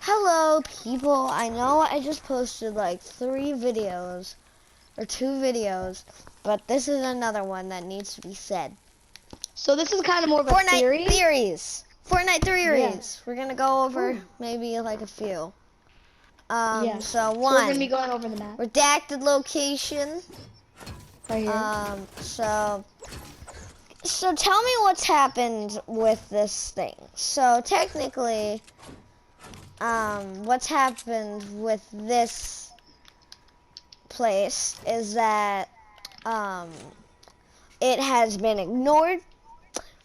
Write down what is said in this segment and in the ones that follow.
Hello, people. I know I just posted like 3 videos or 2 videos, but this is another one that needs to be said. So this is kind of more of a Fortnite theory. Fortnite theories. Yeah. We're gonna go over Ooh. maybe like a few. Yes. So So we're gonna be 1, going over the map redacted location. right here. So tell me what's happened with this thing. So technically, what's happened with this place is that it has been ignored.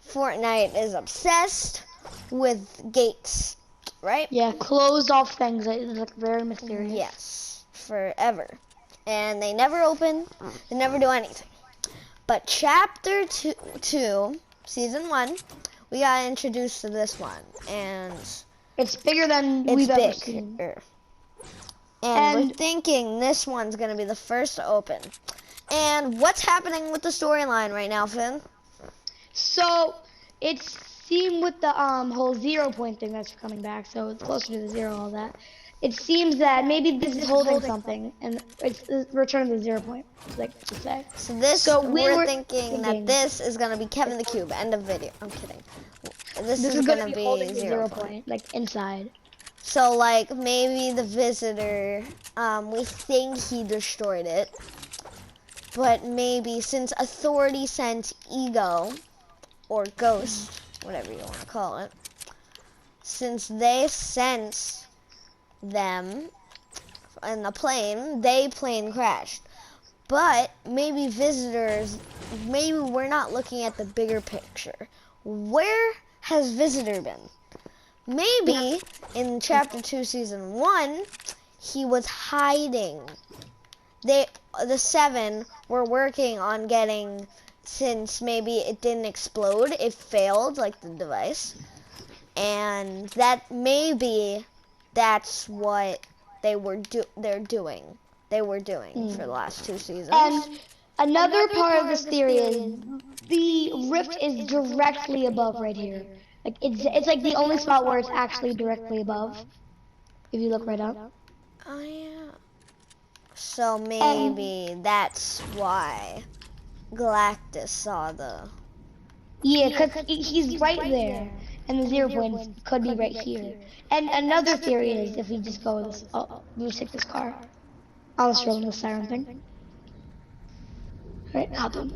Fortnite is obsessed with gates, right? Yeah, closed off things. It's like very mysterious. Yes, forever. And they never open, they never do anything. But chapter 2, season 1, we got introduced to this one, and It's bigger than it's we've ever big. seen. And we're thinking this one's gonna be the first to open. And what's happening with the storyline right now, Finn? So it seemed with the whole 0 point thing that's coming back, so it's closer to the 0, all that. It seems that maybe this is holding something, and it's the return of the 0 point, like to say. So we're thinking that this is gonna be Kevin the Cube. End of video. I'm kidding. This is gonna be holding the 0 point, like inside. So like maybe the visitor, we think he destroyed it, but maybe since Authority sent Ego or Ghost, whatever you want to call it, since they sent them in the plane, plane crashed. But maybe visitors, maybe we're not looking at the bigger picture. Where has Visitor been? Maybe in chapter 2, season 1, he was hiding. The 7 were working on getting, since maybe it didn't explode, it failed, like the device. And that maybe that's what they were doing for the last 2 seasons. And another part of this theory is the rift is directly above right here. Like it's like the only spot where it's actually directly above. If you look right up. Oh yeah. So maybe that's why Galactus saw the. Yeah, because he's right there, and the 0 point could be right here. And another theory is if we just go this, we'll take this car. I'll show them the siren thing. Right, hop in.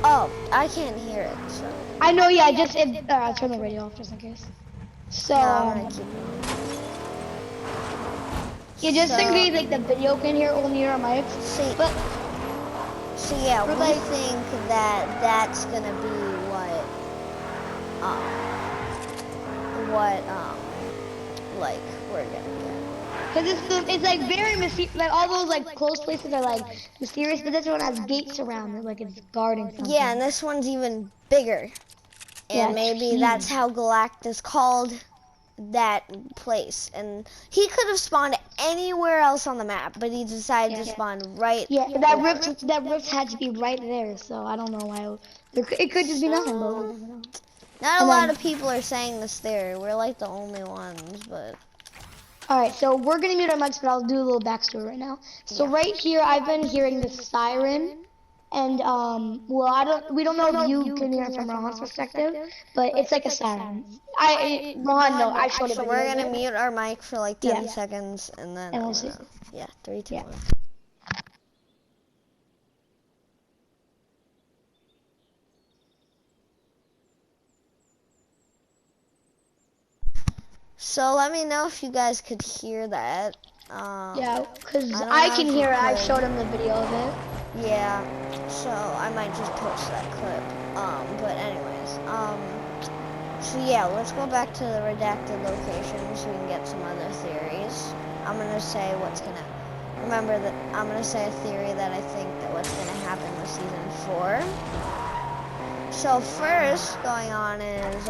Oh, I can't hear it. So. I know, yeah. I'll turn the radio off just in case. So, yeah, just in case like the video can hear only our mics. So yeah, we think that that's gonna be what like we're gonna get. Because it's like very mysterious. Like all those like close places are like mysterious, but this one has gates around it, like it's guarding something. Yeah, and this one's even bigger. And maybe that's how Galactus called that place. And he could have spawned anywhere else on the map, but he decided to spawn right. Yeah, that rift had to be right there. So I don't know why. It could just be nothing, but we never know. Not a lot of people are saying this theory. We're like the only ones, but. All right, so we're gonna mute our mics, but I'll do a little backstory right now. So right here, I've been hearing the siren, and well, we don't know if you can hear it from Rohan's perspective, but it's like a siren. Rohan, no, I showed it. So we're gonna mute our mic for like 10 seconds, and then. And we'll see. Yeah, 3, 2, 1. So let me know if you guys could hear that. Yeah, because I can hear it. I showed him the video of it. Yeah, so I might just post that clip. But anyways, so yeah, let's go back to the redacted location so we can get some other theories. I'm gonna say remember that I'm gonna say a theory that I think that what's gonna happen with season 4. So first going on is,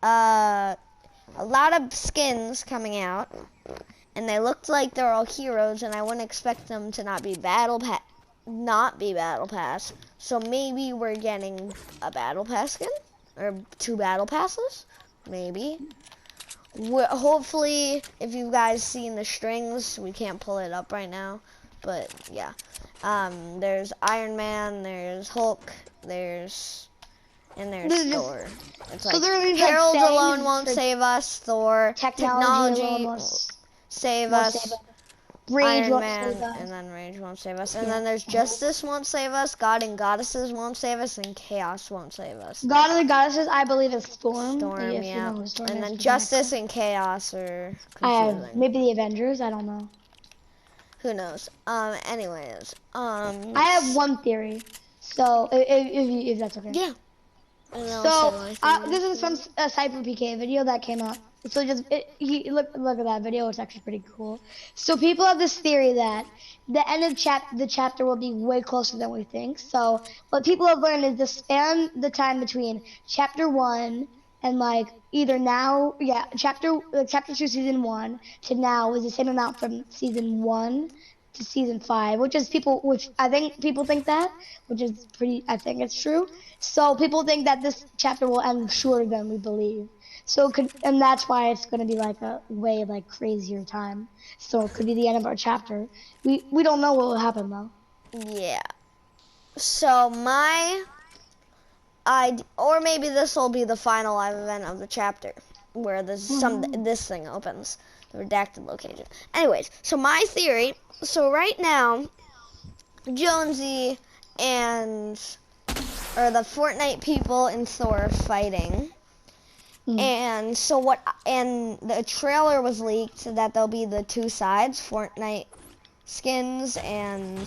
a lot of skins coming out, and they looked like they're all heroes, and I wouldn't expect them to not be battle pass. So maybe we're getting a battle pass skin or 2 battle passes. maybe. Hopefully, if you guys seen the strings, we can't pull it up right now, but yeah. There's Iron Man, there's Hulk, there's Thor. It's So like there is Harold like alone won't save us. Thor, technology technology alone won't save won't us. save us. Rage Iron won't Man, save us. and then Rage won't save us. And Yeah. then there's Justice won't save us, God and Goddesses won't save us, and Chaos won't save us. God of the Goddesses, I believe, is Storm. Storm, If yeah. you know who Storm And is, then for the Justice next and Chaos are one. I have confusing. maybe the Avengers. I don't know. Who knows? Anyways, I have one theory. So if that's okay. yeah. And I'll So say my theory. this is from a Cypher PK video that came up. So just look at that video. It's actually pretty cool. So people have this theory that the end of the chapter will be way closer than we think. So what people have learned is to span the time between chapter 1 and like either now, chapter 2 season 1 to now is the same amount from season 1 to season 5, which I think people think that, which is pretty. I think it's true. So people think that this chapter will end shorter than we believe. So it could, and that's why it's going to be like a way like crazier time. So it could be the end of our chapter. We don't know what will happen though. Yeah. So or maybe this will be the final live event of the chapter, where this thing opens, the redacted location. Anyways, so my theory. So right now, Jonesy or the Fortnite people and Thor are fighting. And so and the trailer was leaked that there'll be the two sides, Fortnite skins and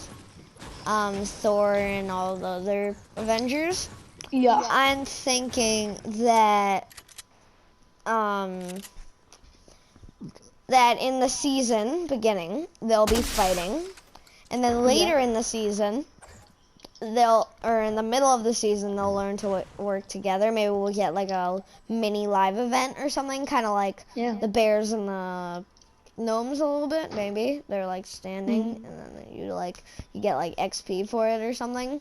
Thor and all the other Avengers. Yeah. I'm thinking that that in the season beginning they'll be fighting, and then later in the season in the middle of the season they'll learn to work together. Maybe we'll get like a mini live event or something, kind of like the bears and the gnomes a little bit. Maybe they're like standing, and then you get like XP for it or something.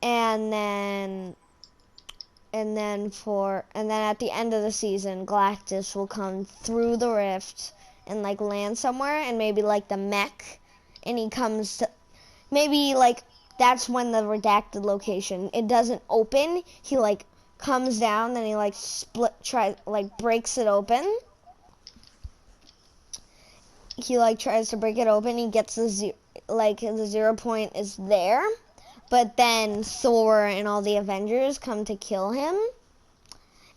And then at the end of the season, Galactus will come through the rift and like land somewhere, and maybe like the mech, and he comes to maybe like that's when the redacted location, it doesn't open. He like comes down, then he like breaks it open. He like tries to break it open. He gets the 0 point is there. But then Thor and all the Avengers come to kill him.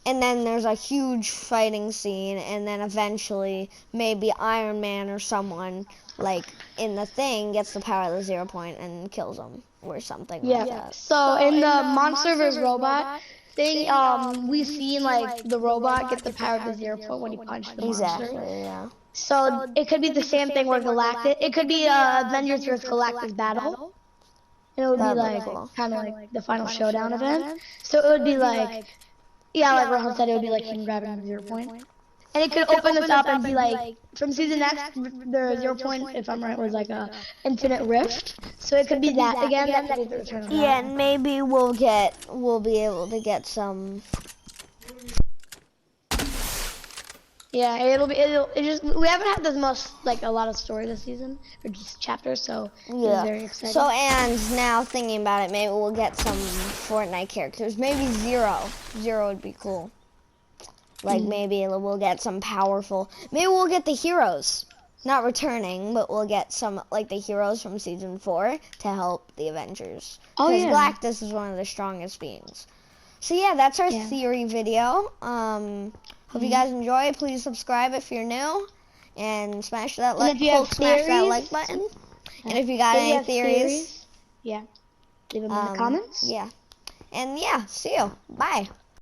And then there's a huge fighting scene. And then eventually, maybe Iron Man or someone, like, in the thing, gets the power of the 0 point and kills him. Or something like that. So in the Monster vs. Robot thing, we've seen, like, the robot get the power of the 0 point when he punched the monster. Exactly, yeah. So it could be the same thing where Galactus... It could be Avengers vs. Galactus battle. It would be like kind of like the final showdown event. So it would be like, like Rohan said, it would be like him grabbing the 0 point. And it could open this up and be like, from season X, the 0 point, if I'm right, was like a infinite rift. So it could be that again. That could be the return of that. Yeah, and maybe we'll be able to get some. Yeah, we haven't had this much, like, a lot of story this season, or just chapters, so it's very exciting. So, and now thinking about it, maybe we'll get some Fortnite characters. Maybe Zero would be cool. Like, maybe we'll get some powerful, maybe we'll get the heroes. Not returning, but we'll get some, like, the heroes from season 4 to help the Avengers. Because Galactus is one of the strongest beings. So yeah, that's our theory video. Hope you guys enjoy. Please subscribe if you're new, and smash that like button. And if you got any theories, leave them in the comments. And see you. Bye.